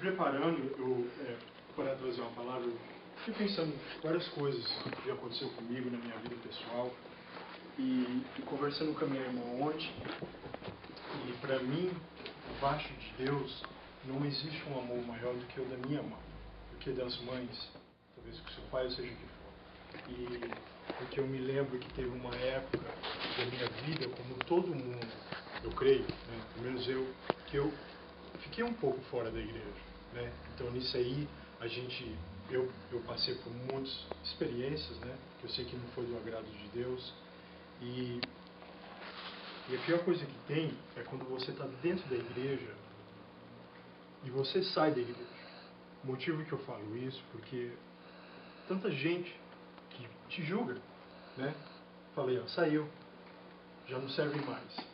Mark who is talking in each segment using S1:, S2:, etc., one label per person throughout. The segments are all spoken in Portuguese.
S1: preparando, para trazer uma palavra, eu fiquei pensando em várias coisas que já aconteceu comigo na minha vida pessoal e conversando com a minha irmã ontem. E para mim, abaixo de Deus, não existe um amor maior do que o da minha mãe, do que das mães, talvez com seu pai, ou seja o que for. E porque eu me lembro que teve uma época da minha vida, como todo mundo, eu creio, né, pelo menos que eu fiquei um pouco fora da igreja, né? Então nisso aí eu passei por muitas experiências, né, que eu sei que não foi do agrado de Deus, e a pior coisa que tem é quando você está dentro da igreja e você sai da igreja. O motivo que eu falo isso, porque tanta gente que te julga, né? Falei, ó, saiu, já não serve mais.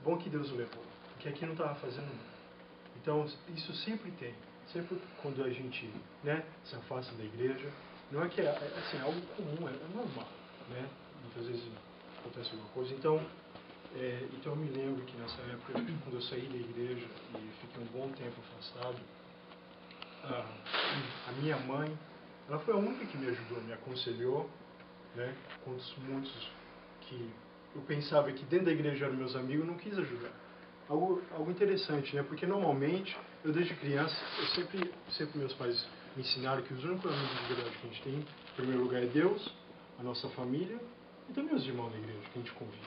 S1: Bom que Deus o levou, porque aqui não estava fazendo nada. Então, isso sempre tem. Sempre quando a gente, né, se afasta da igreja, não é que é assim, algo comum, é normal, né? Muitas vezes acontece alguma coisa. Então eu me lembro que nessa época, quando eu saí da igreja e fiquei um bom tempo afastado, a minha mãe, ela foi a única que me ajudou, me aconselhou, né? Quantos muitos que eu pensava que dentro da igreja eram meus amigos, não quis ajudar. Algo interessante, né? Porque normalmente, eu desde criança, sempre meus pais me ensinaram que os únicos amigos de verdade que a gente tem, em primeiro lugar, é Deus, a nossa família e também os irmãos da igreja que a gente convive.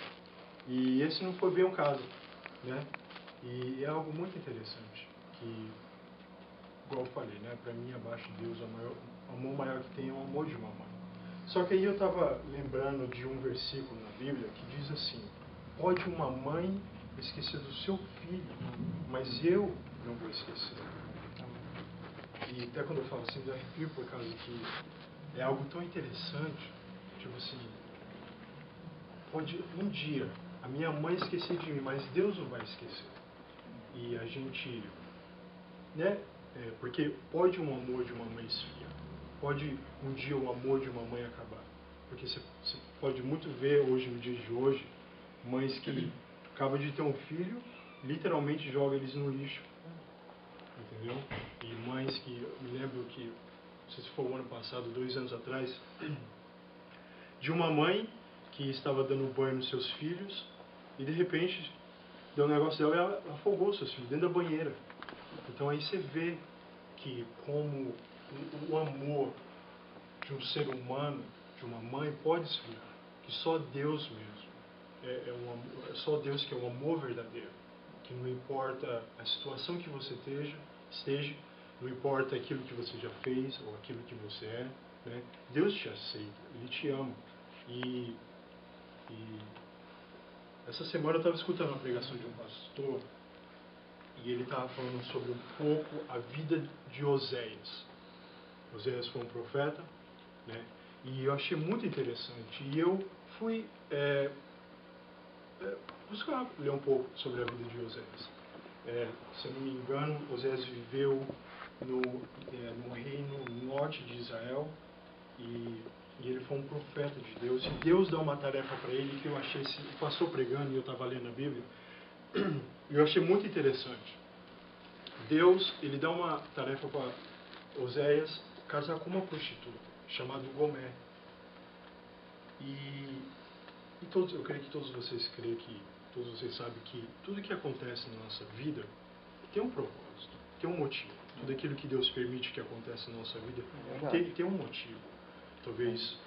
S1: E esse não foi bem o caso, né? E é algo muito interessante, que, igual eu falei, né? Para mim, abaixo de Deus, o amor maior que tem é o amor de uma mãe. Só que aí eu estava lembrando de um versículo na Bíblia que diz assim: pode uma mãe esquecer do seu filho, mas eu não vou esquecer. E até quando eu falo assim, eu arrepio por causa que é algo tão interessante, tipo assim, pode um dia a minha mãe esquecer de mim, mas Deus não vai esquecer. E a gente, né, porque pode um amor de uma mãe esfriar, pode um dia o amor de uma mãe acabar, porque você pode muito ver hoje, no dia de hoje, mães que acabam de ter um filho, literalmente jogam eles no lixo, entendeu? E mães que, eu me lembro que, não sei se foi o ano passado, 2 anos atrás, de uma mãe que estava dando banho nos seus filhos e de repente deu um negócio dela e ela afogou seus filhos dentro da banheira. Então aí você vê que como o amor de um ser humano, de uma mãe, pode esfriar, que só Deus mesmo é só Deus que é o amor verdadeiro, que não importa a situação que você esteja, não importa aquilo que você já fez ou aquilo que você é, né? Deus te aceita, Ele te ama. E essa semana eu estava escutando uma pregação de um pastor e ele estava falando sobre um pouco a vida de Oséias. Oséias foi um profeta, né? E eu achei muito interessante. E eu fui buscar ler um pouco sobre a vida de Oséias. Se eu não me engano, Oséias viveu no reino norte de Israel e ele foi um profeta de Deus. E Deus dá uma tarefa para ele que eu achei, o pastor pregando e eu estava lendo a Bíblia, e eu achei muito interessante. Deus, ele dá uma tarefa para Oséias casar com uma prostituta chamada Gomé. E eu creio que todos vocês sabem que tudo que acontece na nossa vida tem um propósito, tem um motivo. Tudo aquilo que Deus permite que aconteça na nossa vida tem um motivo. Talvez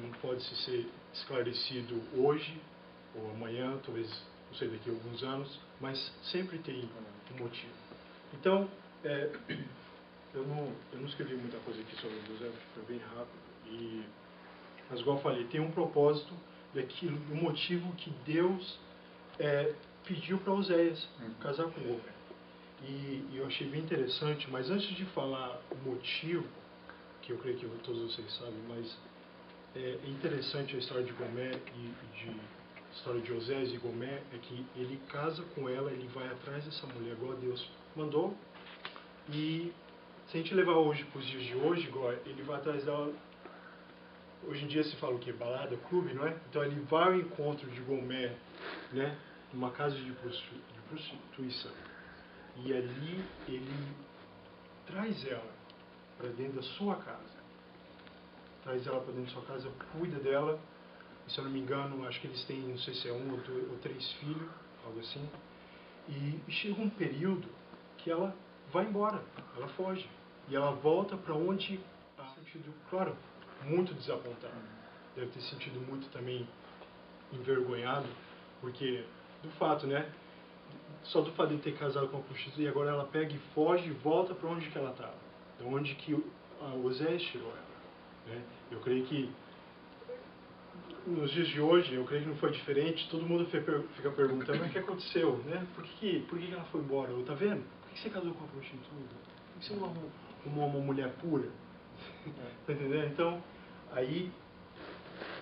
S1: não pode ser esclarecido hoje ou amanhã, talvez, não sei, daqui a alguns anos, mas sempre tem um motivo. Então, eu não escrevi muita coisa aqui sobre o José, foi bem rápido, mas igual eu falei, tem um propósito daquilo, um motivo que Deus pediu para Oséias casar com Gomé. E eu achei bem interessante, mas antes de falar o motivo, que eu creio que todos vocês sabem, mas é interessante a história de Gomé a história de Oséias e Gomé, é que ele casa com ela, ele vai atrás dessa mulher igual Deus mandou, e se a gente levar hoje para os dias de hoje, igual ele vai atrás dela. Hoje em dia se fala o que? Balada, clube, não é? Então ele vai ao encontro de Gomé, né? Numa casa de prostituição. E ali ele traz ela para dentro da sua casa. Traz ela para dentro da sua casa, cuida dela. Se eu não me engano, acho que eles têm, não sei se é 1 ou 3 filhos, algo assim. E chega um período que ela vai embora, ela foge. E ela volta para onde há sentido, claro, muito desapontado. Deve ter sentido muito também envergonhado, porque do fato, né? Só do fato de ter casado com uma prostituta e agora ela pega e foge e volta para onde que ela estava. De onde que Oséias tirou ela. Né? Eu creio que nos dias de hoje, eu creio que não foi diferente. Todo mundo fica perguntando, mas o que aconteceu? Né? Por que ela foi embora? Ou, tá vendo? Por que você casou com uma prostituta? Por que você não arrumou uma mulher pura? Tá entendendo? Então, aí,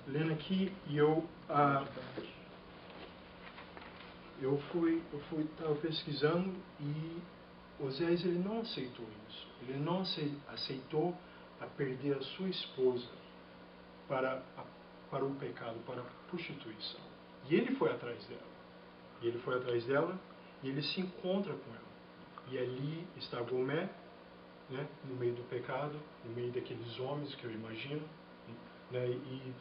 S1: lendo aqui, e estava pesquisando e Oséias ele não aceitou isso. Ele não aceitou a perder a sua esposa para o pecado, para a prostituição. E ele foi atrás dela. E ele se encontra com ela. E ali está Gomé, né, no meio do pecado, no meio daqueles homens que eu imagino, né, e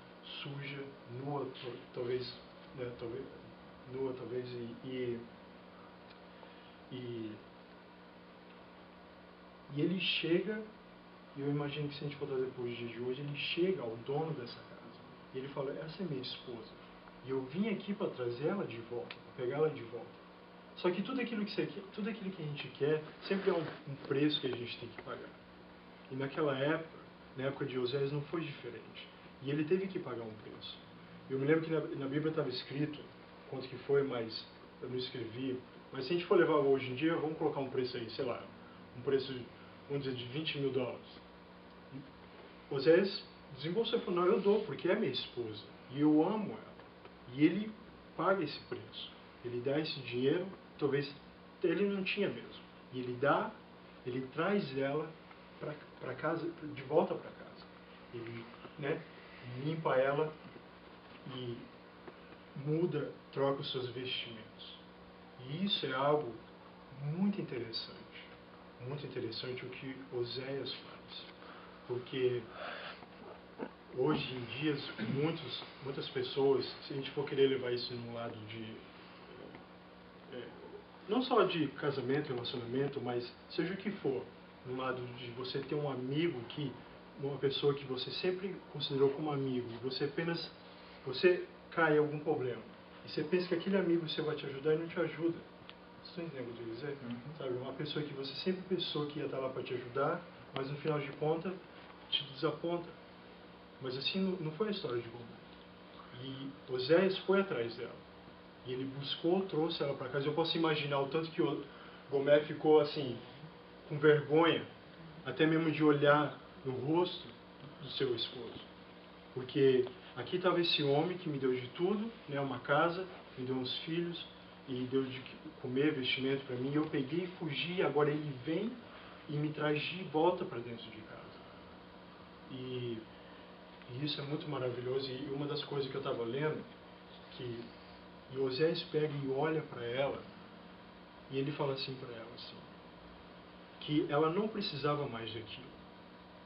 S1: suja, nua, talvez, né, nua, talvez, e ele chega, e eu imagino que se a gente for trazer para os dias de hoje, ele chega ao dono dessa casa, e ele fala, essa é minha esposa, e eu vim aqui para trazer ela de volta, para pegar ela de volta. Só que tudo aquilo que a gente quer, sempre há um preço que a gente tem que pagar. E naquela época, na época de Oséias, não foi diferente. E ele teve que pagar um preço. Eu me lembro que na Bíblia estava escrito quanto que foi, mas eu não escrevi. Mas se a gente for levar hoje em dia, vamos colocar um preço aí, sei lá, um preço, vamos dizer, de $20.000. Oséias desembolsou e falou, não, eu dou, porque é minha esposa. E eu amo ela. E ele paga esse preço. Ele dá esse dinheiro, talvez ele não tinha mesmo. E ele traz ela para casa, de volta para casa. Ele, né, limpa ela e muda, troca os seus vestimentos. E isso é algo muito interessante o que Oséias faz. Porque hoje em dia, muitas pessoas, se a gente for querer levar isso num lado de não só de casamento, relacionamento, mas seja o que for, no lado de você ter um amigo uma pessoa que você sempre considerou como amigo, você cai em algum problema, e você pensa que aquele amigo seu vai te ajudar e não te ajuda. Você entende o que eu quero dizer? Sabe, uma pessoa que você sempre pensou que ia estar lá para te ajudar, mas no final de contas, te desaponta. Mas assim não foi a história de Gomé. E Oséias foi atrás dela. E ele buscou, trouxe ela para casa. Eu posso imaginar o tanto que o Gomé ficou assim, com vergonha, até mesmo de olhar no rosto do seu esposo. Porque aqui estava esse homem que me deu de tudo, né, uma casa, me deu uns filhos, e deu de comer, vestimento para mim. Eu peguei e fugi, agora ele vem e me traz de volta para dentro de casa. E isso é muito maravilhoso. E uma das coisas que eu estava lendo, que Oséias pega e olha para ela, e ele fala assim para ela, assim, que ela não precisava mais daquilo,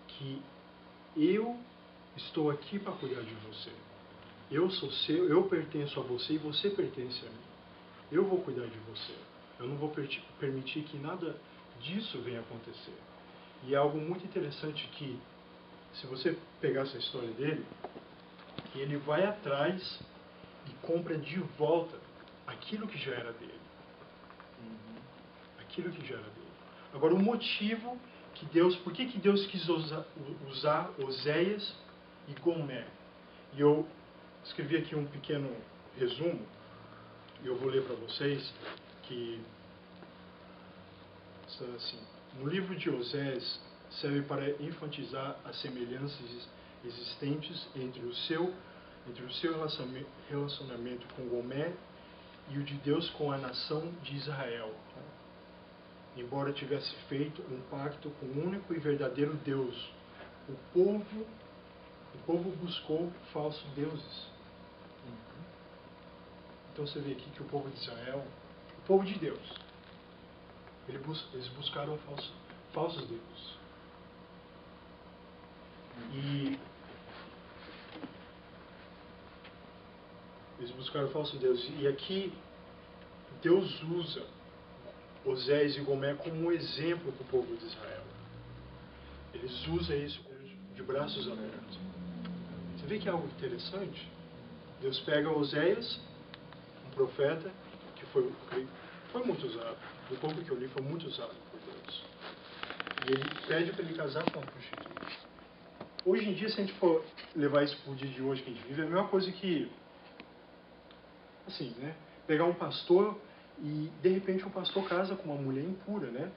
S1: que eu estou aqui para cuidar de você. Eu sou seu, eu pertenço a você e você pertence a mim. Eu vou cuidar de você. Eu não vou permitir que nada disso venha acontecer. E é algo muito interessante que, se você pegar essa história dele, que ele vai atrás e compra de volta aquilo que já era dele. Aquilo que já era dele. Agora, o motivo que por que Deus quis usar Oséias e Gomé? E eu escrevi aqui um pequeno resumo, e eu vou ler para vocês, que assim, no livro de Oséias serve para enfatizar as semelhanças existentes entre o seu relacionamento com Gomé e o de Deus com a nação de Israel. Embora tivesse feito um pacto com o único e verdadeiro Deus, o povo buscou falsos deuses. Então você vê aqui que o povo de Israel, o povo de Deus, eles buscaram falsos deuses. E eles buscaram falsos deuses. E aqui Deus usa Oséias e Gomé como um exemplo para o povo de Israel. Eles usam isso de braços abertos. Você vê que é algo interessante? Deus pega Oséias, um profeta que foi muito usado. Do pouco que eu li, foi muito usado por Deus. E ele pede para ele casar com uma prostituta. Hoje em dia, se a gente for levar isso para o dia de hoje que a gente vive, é a mesma coisa que, assim, né? Pegar um pastor e, de repente, o pastor casa com uma mulher impura, né?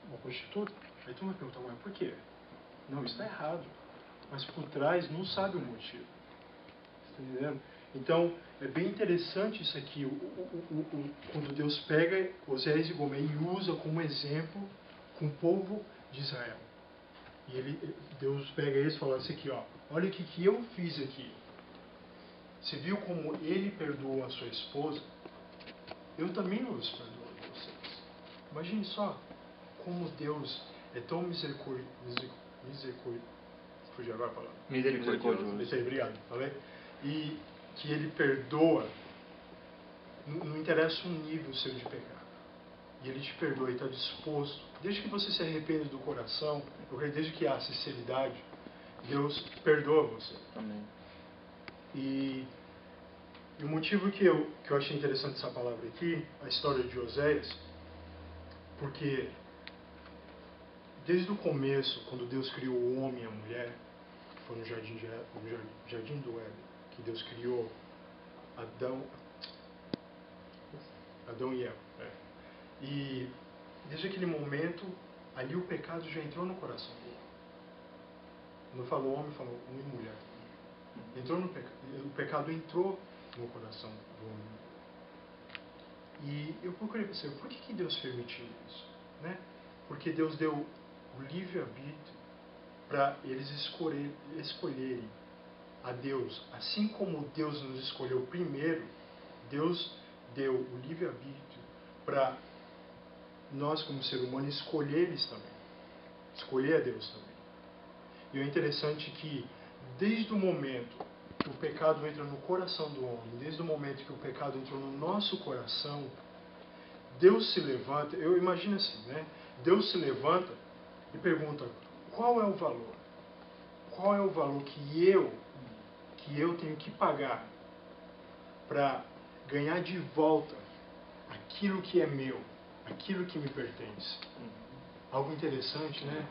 S1: Uma prostituta. Aí tu vai perguntar, mas por quê? Não, isso está errado. Mas por trás não sabe o motivo. Está entendendo? Então, é bem interessante isso aqui, quando Deus pega Oséias e Gomé e usa como exemplo com o povo de Israel. E Deus pega eles e fala assim aqui, ó, olha o que eu fiz aqui. Você viu como ele perdoou a sua esposa? Eu também os perdoo a vocês. Imagine só como Deus é tão misericordioso. Fugi agora a palavra.
S2: Misericordioso.
S1: Isso aí, obrigado. Falei? E que ele perdoa, não interessa o nível seu de pecado. E ele te perdoa e está disposto. Desde que você se arrepende do coração, porque desde que há sinceridade, Deus perdoa você.
S2: Amém.
S1: E o motivo que eu achei interessante essa palavra aqui, a história de Oséias, porque desde o começo, quando Deus criou o homem e a mulher, que foi no jardim do Éden, que Deus criou Adão e Eva. E desde aquele momento, ali o pecado já entrou no coração do homem. Quando falou homem, falou homem e mulher. Entrou no pecado. O pecado entrou no coração do homem. E eu procurei perceber, por que Deus permitiu isso? Né? Porque Deus deu o livre-arbítrio para eles escolherem a Deus. Assim como Deus nos escolheu primeiro, Deus deu o livre-arbítrio para nós, como ser humano, escolher eles também. Escolher a Deus também. E é interessante que, desde o momento que o pecado entra no coração do homem, desde o momento que o pecado entrou no nosso coração, Deus se levanta, eu imagino assim, né? Deus se levanta e pergunta, qual é o valor? Qual é o valor que eu tenho que pagar para ganhar de volta aquilo que é meu, aquilo que me pertence? Algo interessante, né?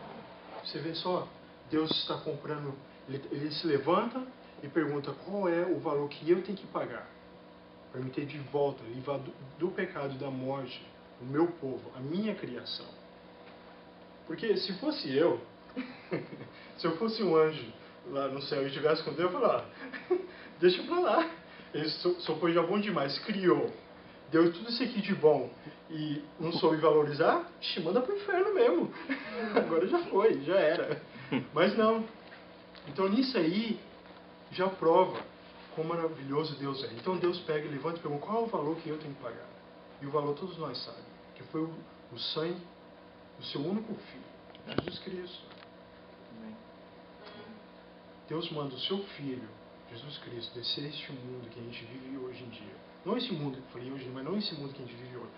S1: Você vê só, Deus está comprando, ele se levanta e pergunta qual é o valor que eu tenho que pagar para me ter de volta, livrar do pecado e da morte, o meu povo, a minha criação. Porque se fosse eu, se eu fosse um anjo lá no céu e estivesse com Deus, eu ia falar, deixa pra lá, ele só foi já bom demais, criou, deu tudo isso aqui de bom e não soube valorizar, te manda pro inferno mesmo. Agora já foi, já era. Mas não. Então nisso aí já prova quão maravilhoso Deus é. Então Deus pega e levanta e pergunta qual é o valor que eu tenho que pagar. E o valor todos nós sabemos, que foi o sangue do seu único filho, Jesus Cristo. Deus manda o seu filho, Jesus Cristo, descer este mundo que a gente vive hoje em dia. Não esse mundo que eu falei hoje, mas não esse mundo que a gente vive hoje,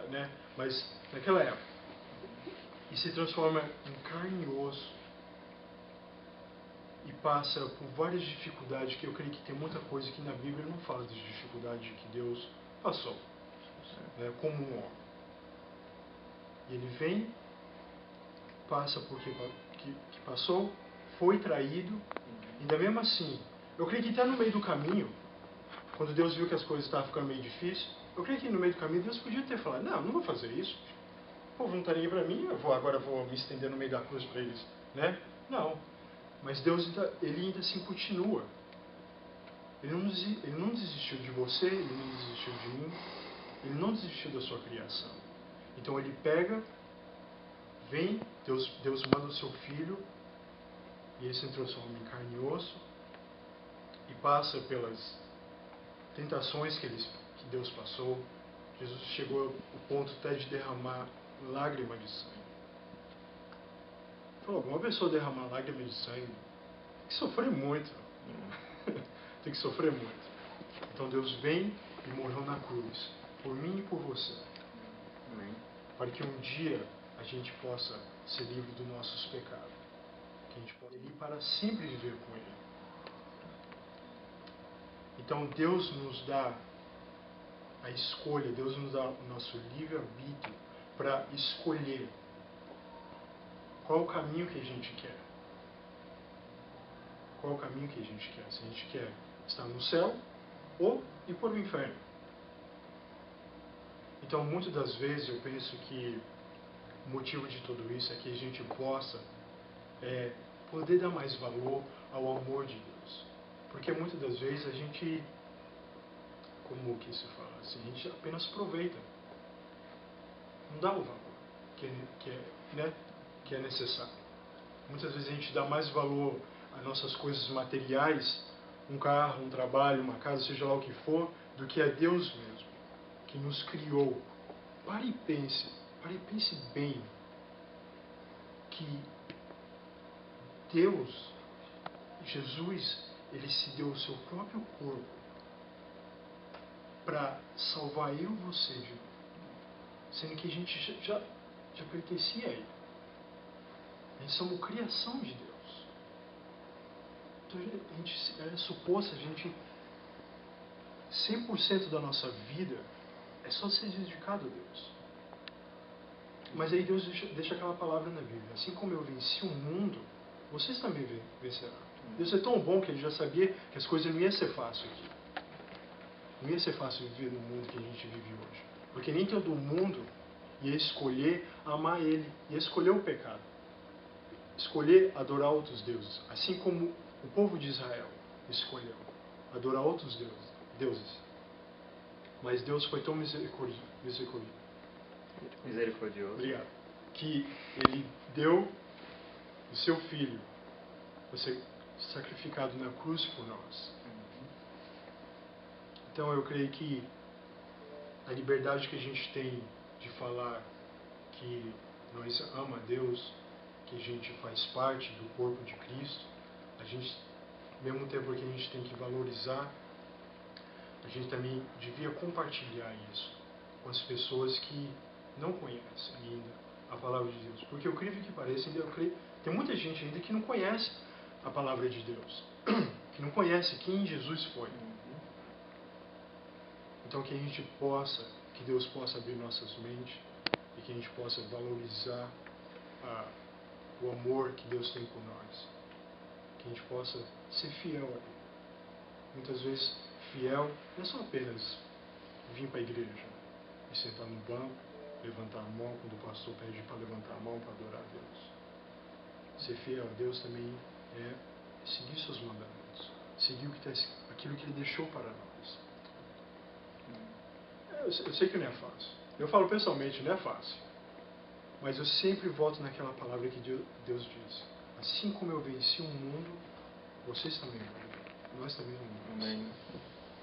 S1: né? Mas naquela época. E se transforma em carne e osso. E passa por várias dificuldades, que eu creio que tem muita coisa que na Bíblia não fala das dificuldades que Deus passou, né, como um homem. E ele vem, passa por que passou, foi traído, ainda mesmo assim, eu creio que até no meio do caminho, quando Deus viu que as coisas estavam ficando meio difíceis, eu creio que no meio do caminho Deus podia ter falado, não vou fazer isso, o povo não está nem para mim, agora vou me estender no meio da cruz para eles, né? Não. Mas Deus ele ainda assim continua. Ele não desistiu de você, ele não desistiu de mim, ele não desistiu da sua criação. Então ele pega, vem, Deus manda o seu filho, e ele se transforma em carne e osso, e passa pelas tentações que Deus passou. Jesus chegou ao ponto até de derramar lágrima de sangue. Falou, uma pessoa derramar lágrimas de sangue tem que sofrer muito. Tem que sofrer muito. Então Deus vem e morreu na cruz, por mim e por você.
S2: Amém.
S1: Para que um dia a gente possa ser livre dos nossos pecados. Que a gente possa ir para sempre viver com Ele. Então Deus nos dá a escolha, Deus nos dá o nosso livre-arbítrio para escolher qual o caminho que a gente quer. Qual o caminho que a gente quer. Se a gente quer estar no céu ou ir para o inferno. Então, muitas das vezes eu penso que o motivo de tudo isso é que a gente possa poder dar mais valor ao amor de Deus. Porque muitas das vezes a gente, como que se fala assim, a gente apenas aproveita. Não dá o valor que é necessário. Muitas vezes a gente dá mais valor às nossas coisas materiais, um carro, um trabalho, uma casa, seja lá o que for, do que a Deus mesmo, que nos criou. Pare e pense bem que Deus, Jesus, Ele se deu o seu próprio corpo para salvar eu e você, sendo que a gente já pertencia a Ele. A gente somos criação de Deus. Então a gente é suposto, 100% da nossa vida é só ser dedicado a Deus. Mas aí Deus deixa aquela palavra na Bíblia. Assim como eu venci o mundo, vocês também vencerão. Deus é tão bom que Ele já sabia que as coisas não iam ser fáceis aqui. Não ia ser fácil viver no mundo que a gente vive hoje. Porque nem todo mundo ia escolher amar Ele, ia escolher o pecado. Escolher adorar outros deuses. Assim como o povo de Israel escolheu adorar outros deuses. Mas Deus foi tão misericordioso. Obrigado. Que Ele deu o seu Filho para ser sacrificado na cruz por nós. Então eu creio que a liberdade que a gente tem de falar que nós amamos a Deus, que a gente faz parte do corpo de Cristo, a gente, ao mesmo tempo que a gente tem que valorizar, a gente também devia compartilhar isso com as pessoas que não conhecem ainda a palavra de Deus. Porque eu creio que pareça, tem muita gente ainda que não conhece a palavra de Deus, que não conhece quem Jesus foi. Então que que Deus possa abrir nossas mentes e que a gente possa valorizar o amor que Deus tem por nós. Que a gente possa ser fiel a Ele. Muitas vezes, fiel não é só apenas vir para a igreja e sentar no banco, levantar a mão quando o pastor pede para levantar a mão para adorar a Deus. Ser fiel a Deus também é seguir seus mandamentos, seguir aquilo que Ele deixou para nós. Eu sei que não é fácil. Eu falo pessoalmente, não é fácil. Mas eu sempre volto naquela palavra que Deus diz. Assim como eu venci o mundo, vocês também vão. Nós também vamos.
S2: Amém.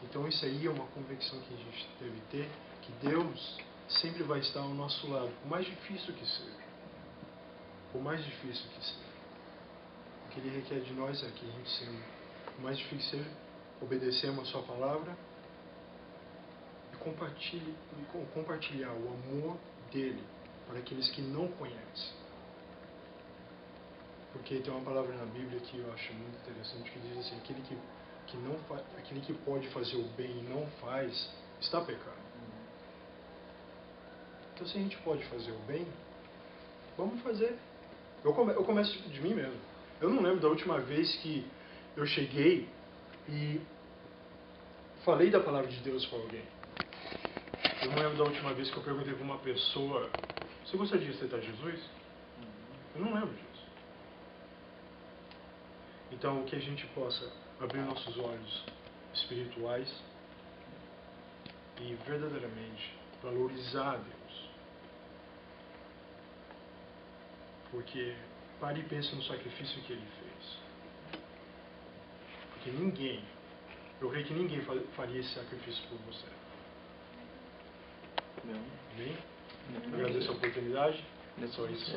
S1: Então isso aí é uma convicção que a gente deve ter, que Deus sempre vai estar ao nosso lado, por mais difícil que seja. Por mais difícil que seja. O que Ele requer de nós é que a gente seja, por mais difícil que seja, obedecemos a sua palavra e compartilhar o amor dele para aqueles que não conhecem. Porque tem uma palavra na Bíblia que eu acho muito interessante, que diz assim, aquele que pode fazer o bem e não faz, está pecando. Então se a gente pode fazer o bem, vamos fazer. Eu começo de mim mesmo. Eu não lembro da última vez que eu cheguei e falei da palavra de Deus para alguém. Eu não lembro da última vez que eu perguntei para uma pessoa: você gostaria de aceitar Jesus? Eu não lembro disso. Então, que a gente possa abrir nossos olhos espirituais e verdadeiramente valorizar a Deus. Porque pare e pense no sacrifício que Ele fez. Porque eu creio que ninguém faria esse sacrifício por você. Amém? Agradeço a oportunidade. É só isso.